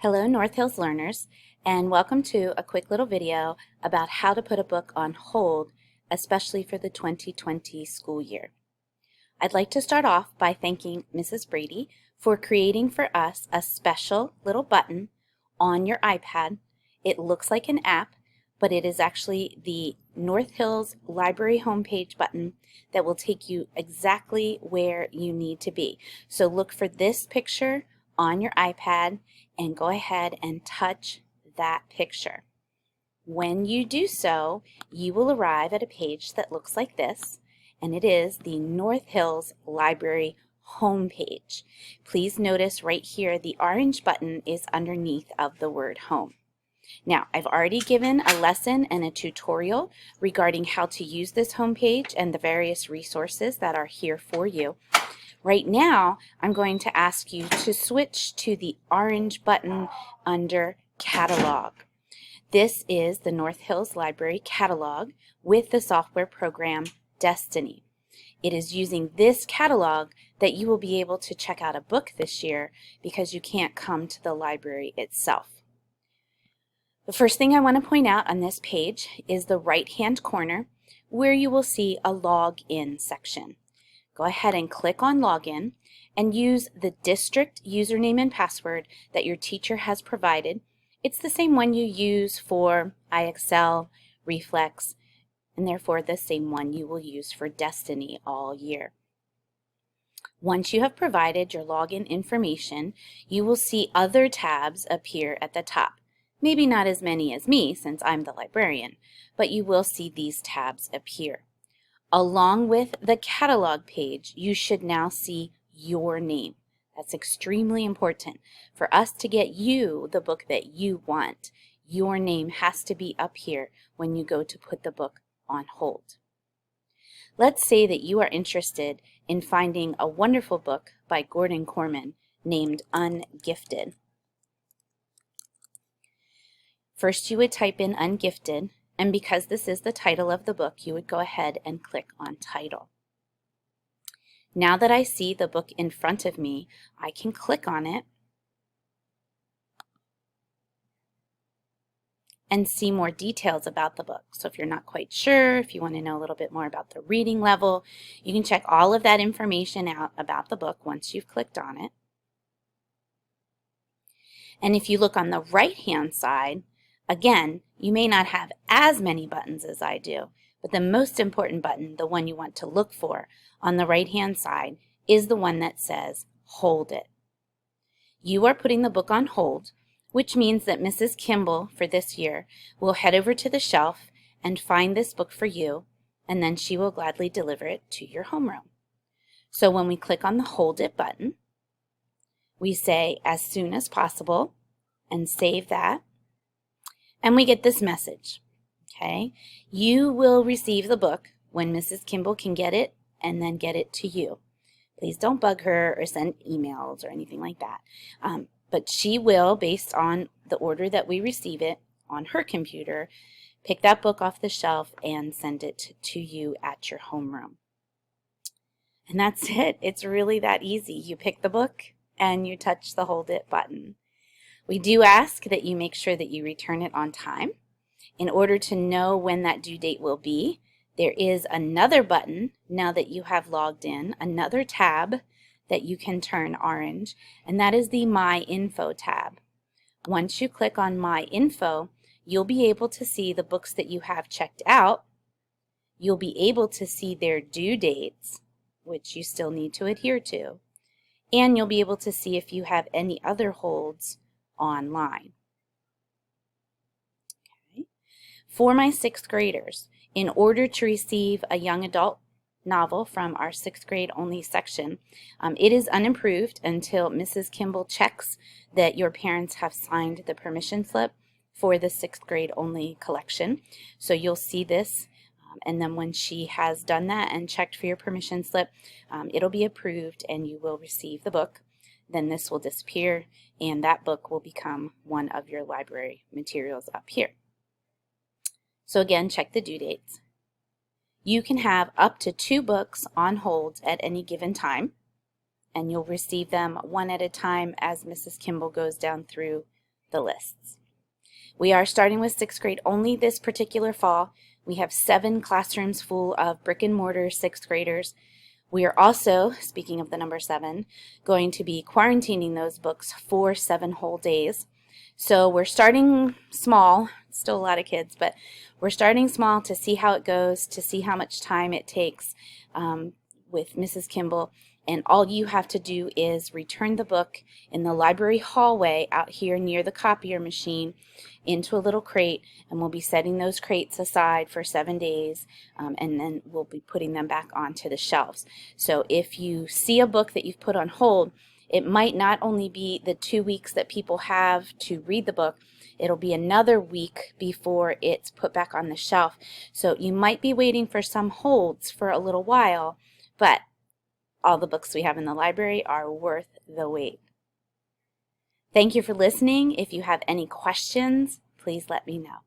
Hello North Hills learners, and welcome to a quick little video about how to put a book on hold, especially for the 2020 school year. I'd like to start off by thanking Mrs. Brady for creating for us a special little button on your iPad. It looks like an app, but it is actually the North Hills Library homepage button that will take you exactly where you need to be. So look for this picture on your iPad and go ahead and touch that picture. When you do so, you will arrive at a page that looks like this, and it is the North Hills Library homepage. Please notice right here the orange button is underneath of the word home. Now, I've already given a lesson and a tutorial regarding how to use this homepage and the various resources that are here for you. Right now, I'm going to ask you to switch to the orange button under Catalog. This is the North Hills Library Catalog with the software program Destiny. It is using this catalog that you will be able to check out a book this year because you can't come to the library itself. The first thing I want to point out on this page is the right-hand corner where you will see a Login section. Go ahead and click on Login and use the district username and password that your teacher has provided. It's the same one you use for IXL, Reflex, and therefore the same one you will use for Destiny all year. Once you have provided your login information, you will see other tabs appear at the top. Maybe not as many as me since I'm the librarian, but you will see these tabs appear. Along with the catalog page, you should now see your name. That's extremely important. For us to get you the book that you want, your name has to be up here when you go to put the book on hold. Let's say that you are interested in finding a wonderful book by Gordon Korman named Ungifted. First, you would type in Ungifted, and because this is the title of the book, you would go ahead and click on Title. Now that I see the book in front of me, I can click on it and see more details about the book. So if you're not quite sure, if you want to know a little bit more about the reading level, you can check all of that information out about the book once you've clicked on it. And if you look on the right-hand side, again, you may not have as many buttons as I do, but the most important button, the one you want to look for on the right-hand side, is the one that says Hold It. You are putting the book on hold, which means that Mrs. Kimball for this year will head over to the shelf and find this book for you, and then she will gladly deliver it to your homeroom. So when we click on the Hold It button, we say as soon as possible and save that. And we get this message, okay? You will receive the book when Mrs. Kimball can get it and then get it to you. Please don't bug her or send emails or anything like that. But she will, based on the order that we receive it on her computer, pick that book off the shelf and send it to you at your homeroom. And that's it. It's really that easy. You pick the book and you touch the Hold It button. We do ask that you make sure that you return it on time. In order to know when that due date will be, there is another button, now that you have logged in, another tab that you can turn orange, and that is the My Info tab. Once you click on My Info, you'll be able to see the books that you have checked out. You'll be able to see their due dates, which you still need to adhere to, and you'll be able to see if you have any other holds online. Okay. For my 6th graders, in order to receive a young adult novel from our 6th grade only section, it is unimproved until Mrs. Kimball checks that your parents have signed the permission slip for the 6th grade only collection. So you'll see this, and then when she has done that and checked for your permission slip, it'll be approved and you will receive the book. Then this will disappear and that book will become one of your library materials up here. So again, check the due dates. You can have up to 2 books on hold at any given time, and you'll receive them one at a time as Mrs. Kimball goes down through the lists. We are starting with 6th grade only this particular fall. We have 7 classrooms full of brick and mortar 6th graders. We are also, speaking of the number 7, going to be quarantining those books for 7 whole days. So we're starting small, still a lot of kids, but we're starting small to see how it goes, to see how much time it takes with Mrs. Kimball. And all you have to do is return the book in the library hallway out here near the copier machine into a little crate, and we'll be setting those crates aside for 7 days, and then we'll be putting them back onto the shelves. So if you see a book that you've put on hold, it might not only be the 2 weeks that people have to read the book, it'll be another week before it's put back on the shelf. So you might be waiting for some holds for a little while, but all the books we have in the library are worth the wait. Thank you for listening. If you have any questions, please let me know.